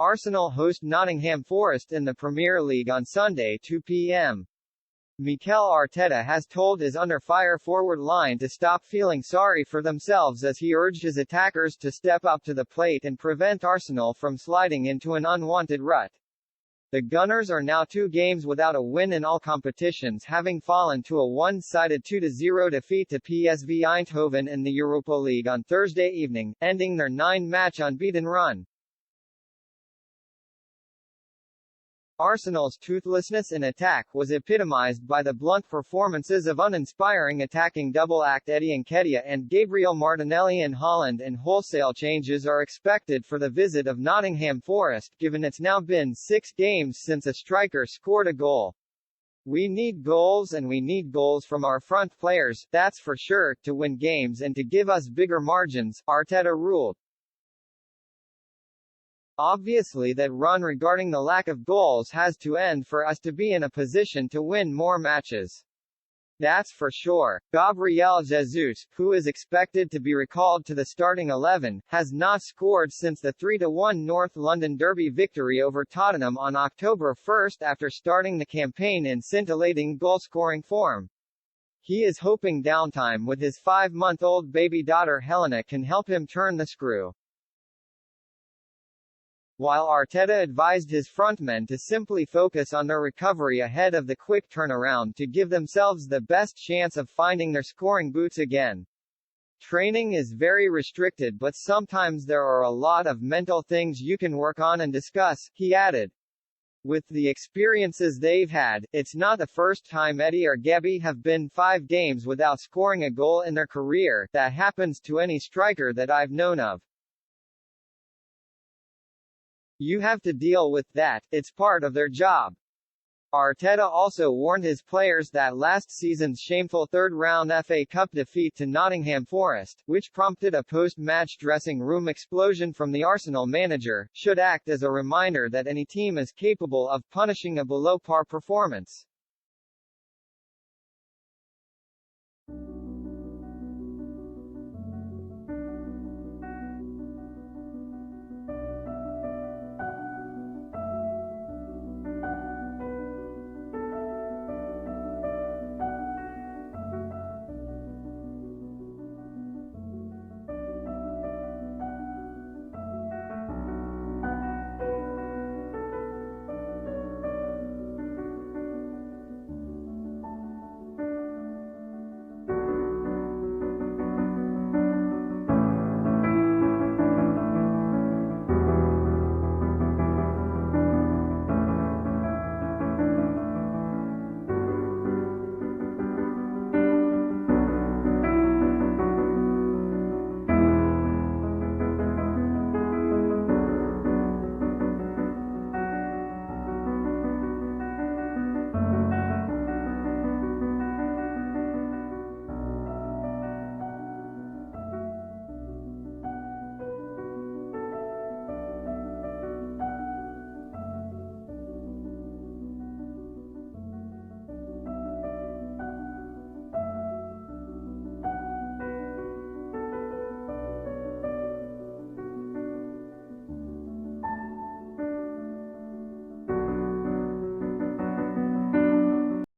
Arsenal host Nottingham Forest in the Premier League on Sunday 2 p.m. Mikel Arteta has told his under-fire forward line to stop feeling sorry for themselves as he urged his attackers to step up to the plate and prevent Arsenal from sliding into an unwanted rut. The Gunners are now 2 games without a win in all competitions, having fallen to a one-sided 2-0 defeat to PSV Eindhoven in the Europa League on Thursday evening, ending their 9-match unbeaten run. Arsenal's toothlessness in attack was epitomized by the blunt performances of uninspiring attacking double-act Eddie Nketiah and Gabriel Martinelli in Holland, and wholesale changes are expected for the visit of Nottingham Forest, given it's now been 6 games since a striker scored a goal. "We need goals, and we need goals from our front players, that's for sure, to win games and to give us bigger margins," Arteta ruled. "Obviously that run regarding the lack of goals has to end for us to be in a position to win more matches. That's for sure." Gabriel Jesus, who is expected to be recalled to the starting 11, has not scored since the 3-1 North London Derby victory over Tottenham on October 1 after starting the campaign in scintillating goal-scoring form. He is hoping downtime with his 5-month-old baby daughter Helena can help him turn the screw. While Arteta advised his frontmen to simply focus on their recovery ahead of the quick turnaround to give themselves the best chance of finding their scoring boots again. "Training is very restricted, but sometimes there are a lot of mental things you can work on and discuss," he added. With the experiences they've had, it's not the first time Eddie or Gabby have been 5 games without scoring a goal in their career. "That happens to any striker that I've known of. You have to deal with that, it's part of their job." Arteta also warned his players that last season's shameful third-round FA Cup defeat to Nottingham Forest, which prompted a post-match dressing room explosion from the Arsenal manager, should act as a reminder that any team is capable of punishing a below-par performance.